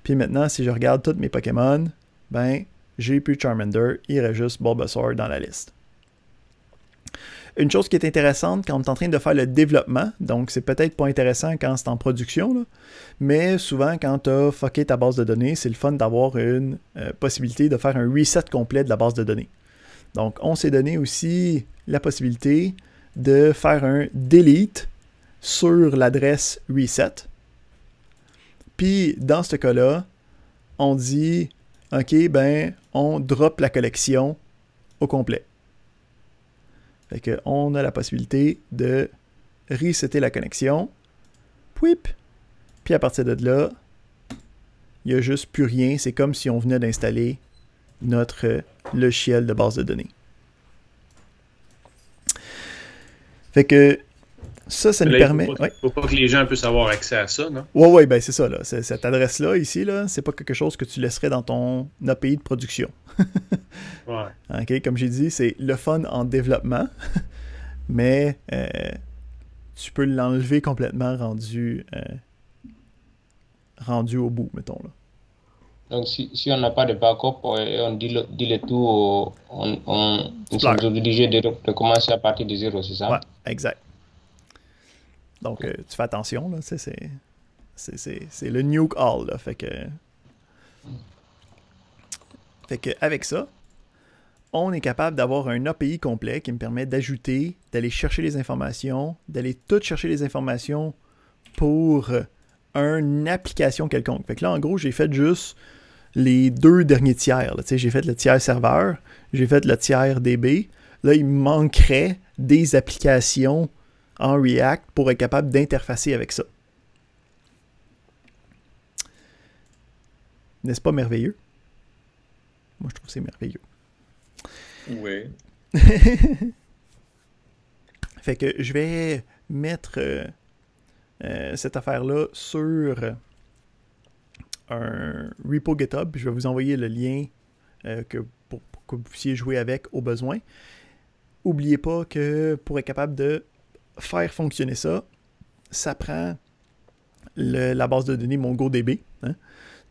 Puis maintenant, si je regarde tous mes Pokémon, ben, j'ai plus Charmander. Il reste juste Bulbasaur dans la liste. Une chose qui est intéressante quand on est en train de faire le développement, donc c'est peut-être pas intéressant quand c'est en production, là, mais souvent quand tu as fucké ta base de données, c'est le fun d'avoir une possibilité de faire un reset complet de la base de données. Donc on s'est donné aussi la possibilité de faire un delete sur l'adresse reset. Puis dans ce cas-là, on dit OK, ben on drop la collection au complet. Fait qu'on a la possibilité de resetter la connexion. Puis à partir de là, il n'y a juste plus rien. C'est comme si on venait d'installer notre logiciel de base de données. Fait que ça nous permet... Il ne faut pas que les gens puissent avoir accès à ça, non? Oui, ben c'est ça. Là. Cette adresse-là, ici, là, c'est pas quelque chose que tu laisserais dans ton API de production. Ouais. Okay, comme j'ai dit, c'est le fun en développement, mais tu peux l'enlever complètement rendu au bout, mettons. Là. Donc, si on n'a pas de backup et on dit le tout, on est obligé de recommencer à partir de zéro, c'est ça? Ouais, exact. Donc, tu fais attention, là, c'est le nuke all, là, fait que avec ça, on est capable d'avoir un API complet qui me permet d'ajouter, d'aller chercher les informations, d'aller toutes chercher les informations pour une application quelconque. Fait que là, en gros, j'ai fait juste les 2 derniers tiers. J'ai fait le tiers serveur, j'ai fait le tiers DB. Là, il me manquerait des applications en React pour être capable d'interfacer avec ça. N'est-ce pas merveilleux? Moi, je trouve que c'est merveilleux. Oui. Fait que je vais mettre cette affaire-là sur un repo GitHub. Je vais vous envoyer le lien pour que vous puissiez jouer avec au besoin. N'oubliez pas que pour être capable de faire fonctionner ça, ça prend la base de données MongoDB. Hein?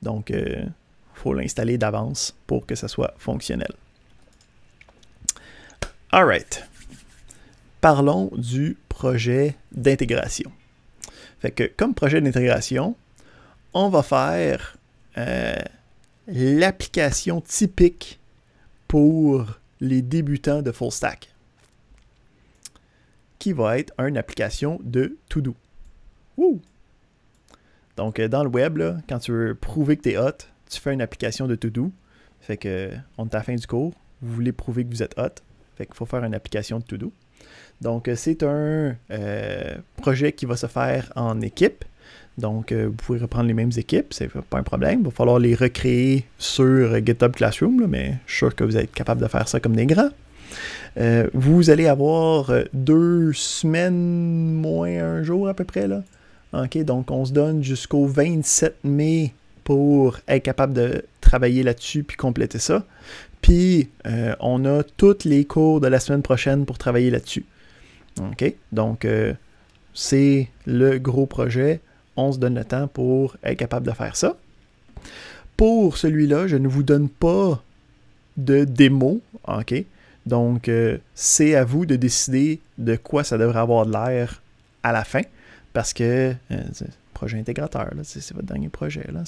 Donc, il faut l'installer d'avance pour que ça soit fonctionnel. Alright. Parlons du projet d'intégration. Fait que comme projet d'intégration, on va faire l'application typique pour les débutants de full stack, qui va être une application de to-do. Woo! Donc, dans le web, là, quand tu veux prouver que tu es hot, tu fais une application de to-do. Fait que, on est à la fin du cours, vous voulez prouver que vous êtes hot. Fait qu'il faut faire une application de to-do. Donc, c'est un projet qui va se faire en équipe. Donc, vous pouvez reprendre les mêmes équipes, c'est pas un problème. Il va falloir les recréer sur GitHub Classroom, là, mais je suis sûr que vous êtes capable de faire ça comme des grands. Vous allez avoir 2 semaines moins un jour à peu près, là. OK, donc on se donne jusqu'au 27 mai pour être capable de travailler là-dessus puis compléter ça. Puis, on a tous les cours de la semaine prochaine pour travailler là-dessus. OK, donc c'est le gros projet. On se donne le temps pour être capable de faire ça. Pour celui-là, je ne vous donne pas de démo. OK, donc c'est à vous de décider de quoi ça devrait avoir de l'air à la fin. Parce que projet intégrateur, là, c'est votre dernier projet. Là,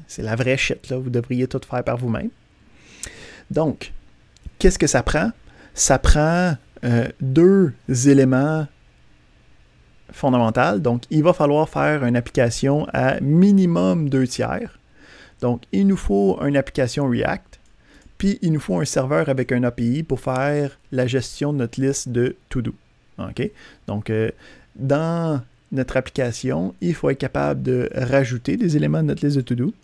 c'est la vraie shit. Là, vous devriez tout faire par vous-même. Donc, qu'est-ce que ça prend? Ça prend 2 éléments fondamentaux. Donc, il va falloir faire une application à minimum 2 tiers. Donc, il nous faut une application React, puis il nous faut un serveur avec un API pour faire la gestion de notre liste de to-do. OK? Donc, dans notre application, il faut être capable de rajouter des éléments de notre liste de to-do.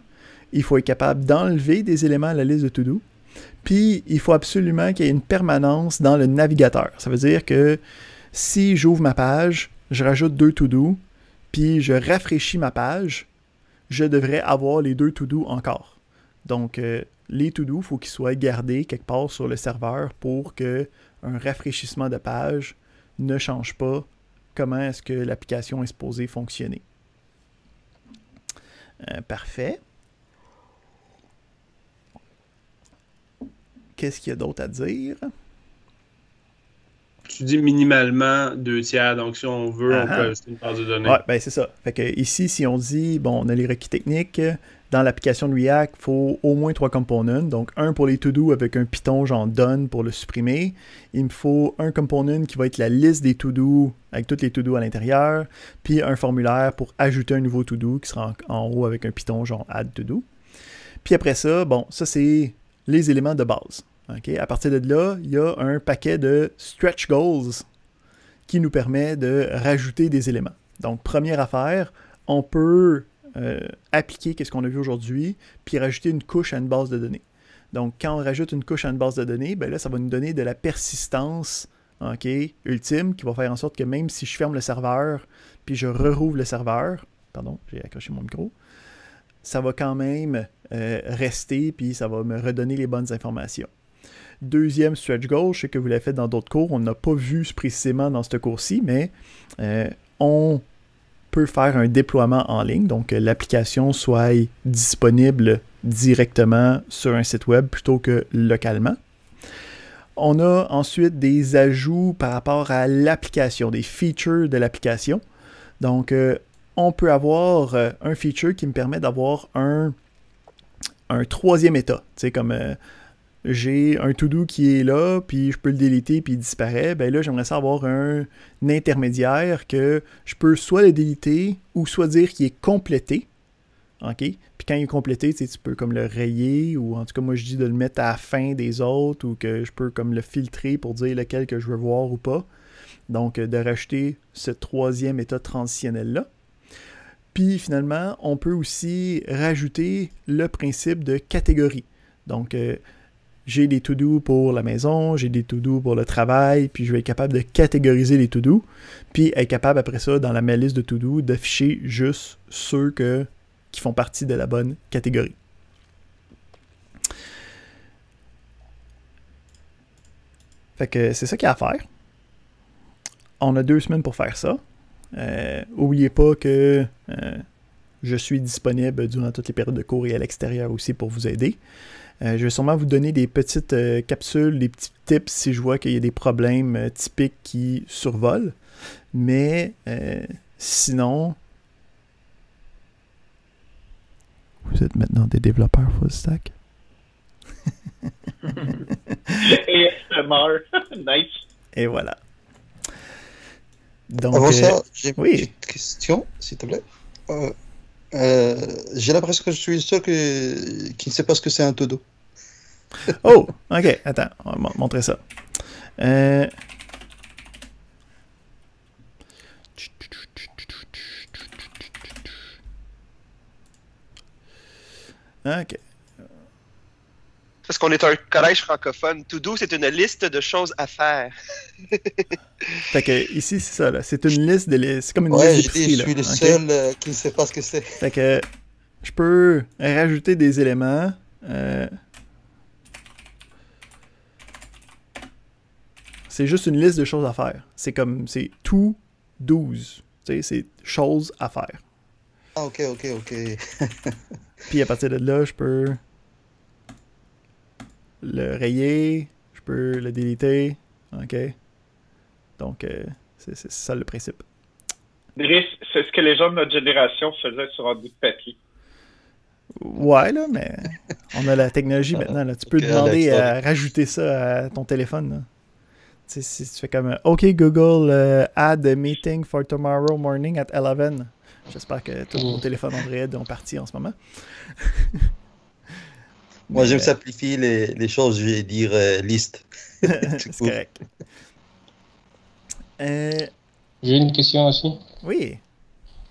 Il faut être capable d'enlever des éléments à la liste de to-do. Puis, il faut absolument qu'il y ait une permanence dans le navigateur. Ça veut dire que si j'ouvre ma page, je rajoute 2 to-do, puis je rafraîchis ma page, je devrais avoir les 2 to-do encore. Donc, les to-do, il faut qu'ils soient gardés quelque part sur le serveur pour qu'un rafraîchissement de page ne change pas comment est-ce que l'application est supposée fonctionner. Parfait. Qu'est-ce qu'il y a d'autre à dire? Tu dis minimalement 2 tiers, donc si on veut, on peut ajouter une base de données. Oui, ben c'est ça. Fait que ici, si on dit, bon, on a les requis techniques, dans l'application de React, il faut au moins 3 components. Donc, un pour les to-do avec un Python genre done pour le supprimer. Il me faut un component qui va être la liste des to-do avec toutes les to-do à l'intérieur. Puis un formulaire pour ajouter un nouveau to-do qui sera en haut avec un Python genre add to-do. Puis après ça, bon, ça c'est les éléments de base. Okay? À partir de là, il y a un paquet de stretch goals qui nous permet de rajouter des éléments. Donc, première affaire, on peut appliquer ce qu'on a vu aujourd'hui, puis rajouter une couche à une base de données. Donc, quand on rajoute une couche à une base de données, ben là, ça va nous donner de la persistance ultime qui va faire en sorte que même si je ferme le serveur, puis je rouvre le serveur, pardon, j'ai accroché mon micro, ça va quand même rester, puis ça va me redonner les bonnes informations. Deuxième stretch goal, je sais que vous l'avez fait dans d'autres cours, on n'a pas vu précisément dans ce cours-ci, mais on peut faire un déploiement en ligne, donc que l'application soit disponible directement sur un site web plutôt que localement. On a ensuite des ajouts par rapport à l'application, des features de l'application. Donc, on peut avoir un feature qui me permet d'avoir un troisième état, tu sais, comme j'ai un to-do qui est là, puis je peux le déliter, puis il disparaît, ben là, j'aimerais ça avoir un intermédiaire que je peux soit le déliter, ou soit dire qu'il est complété. OK? Puis quand il est complété, tu peux comme le rayer, ou en tout cas, moi, je dis de le mettre à la fin des autres, ou que je peux comme le filtrer pour dire lequel que je veux voir ou pas. Donc, de rajouter ce troisième état transitionnel-là. Puis, finalement, on peut aussi rajouter le principe de catégorie. Donc, j'ai des to-do pour la maison, j'ai des to-do pour le travail, puis je vais être capable de catégoriser les to-do, puis être capable, après ça, dans ma liste de to-do, d'afficher juste ceux qui font partie de la bonne catégorie. Fait que c'est ça qu'il y a à faire. On a 2 semaines pour faire ça. N'oubliez pas que je suis disponible durant toutes les périodes de cours et à l'extérieur aussi pour vous aider. Je vais sûrement vous donner des petites capsules, des petits tips si je vois qu'il y a des problèmes typiques qui survolent. Mais sinon, vous êtes maintenant des développeurs full stack. Et ASMR. Nice. Et voilà. Donc, avant ça, j'ai une oui. petite question, s'il te plaît. J'ai l'impression que je suis le seul qui ne sait pas ce que c'est un todo. Oh, ok, attends, on va montrer ça. Ok. Parce qu'on est un collège francophone. To do, c'est une liste de choses à faire. Fait que ici, c'est ça, là. C'est une liste c'est comme une Ouais, liste je d'épicerie, dis, je là. suis le Ok? seul qui ne sait pas ce que c'est. Fait que je peux rajouter des éléments. C'est juste une liste de choses à faire. C'est comme, c'est tout 12. Tu sais, c'est choses à faire. Ah, ok. Puis à partir de là, je peux le rayer, je peux le déliter. OK? Donc, c'est ça le principe. Driss, c'est ce que les gens de notre génération faisaient sur un bout de papier. Ouais, là, mais on a la technologie maintenant. Là. Tu peux demander à rajouter ça à ton téléphone. Là. Tu sais, si tu fais comme OK, Google, add a meeting for tomorrow morning at 11. J'espère que tous vos téléphones Android ont parti en ce moment. Moi, j'aime simplifier les choses, je vais dire liste. C'est correct. J'ai une question aussi. Oui.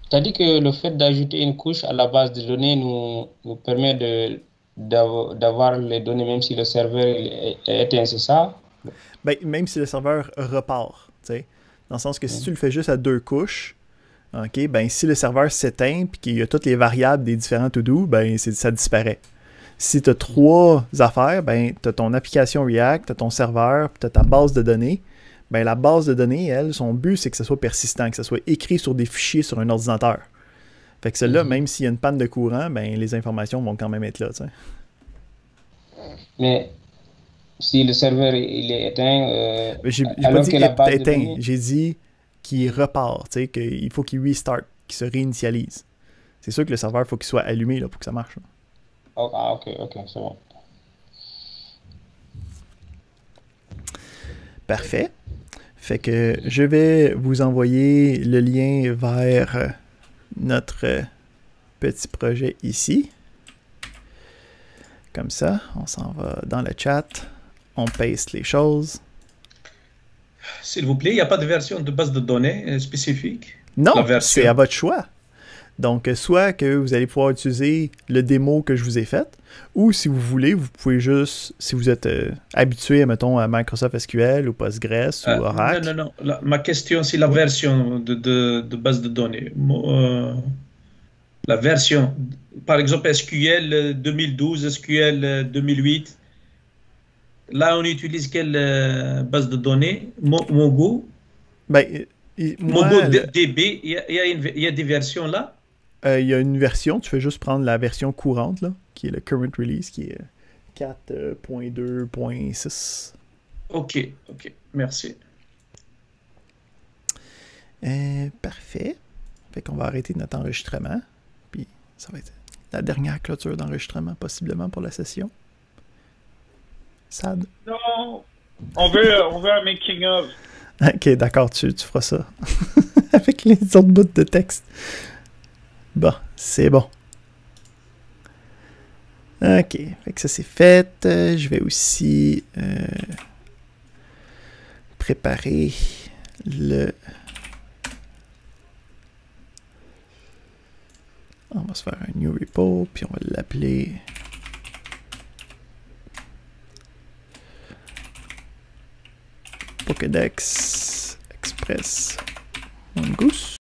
Tu as dit que le fait d'ajouter une couche à la base de données nous permet d'avoir les données même si le serveur est éteint, c'est ça? Ben, même si le serveur repart, tu sais. Dans le sens que si tu le fais juste à 2 couches, OK, ben si le serveur s'éteint et qu'il y a toutes les variables des différents to-do, ben ça disparaît. Si tu as 3 affaires, ben tu as ton application React, tu as ton serveur, puis tu as ta base de données. Ben la base de données, elle, son but, c'est que ça soit persistant, que ça soit écrit sur des fichiers sur un ordinateur. Fait que celle-là, même s'il y a une panne de courant, ben les informations vont quand même être là, tu sais. Mais si le serveur il est éteint, j'ai pas dit qu'il est éteint, j'ai dit qu'il repart, tu sais, qu'il faut qu'il restart, qu'il se réinitialise. C'est sûr que le serveur, il faut qu'il soit allumé là, pour que ça marche. Là. Ah, ok, c'est bon. Parfait. Fait que je vais vous envoyer le lien vers notre petit projet ici. Comme ça, on s'en va dans le chat, on paste les choses. S'il vous plaît, il n'y a pas de version de base de données spécifique? Non, c'est à votre choix. Donc, soit que vous allez pouvoir utiliser le démo que je vous ai fait, ou si vous voulez, vous pouvez juste, si vous êtes habitué, mettons, à Microsoft SQL ou Postgres ou Oracle. Non. Ma question, c'est la version de base de données. La version, par exemple, SQL 2012, SQL 2008. Là, on utilise quelle base de données? Mongo? Ben, Mongo DB, il y a des versions là? Il y a une version, tu fais juste prendre la version courante, là, qui est le current release, qui est 4.2.6. Ok, merci. Parfait. Fait qu'on va arrêter notre enregistrement. Puis ça va être la dernière clôture d'enregistrement, possiblement, pour la session. Sad. Non, on veut un making of. Ok, d'accord, tu feras ça. Avec les autres bouts de texte. Bon, c'est bon. Ok, fait que ça c'est fait. Je vais aussi préparer le... On va se faire un new repo, puis on va l'appeler... Pokédex Express Mongoose.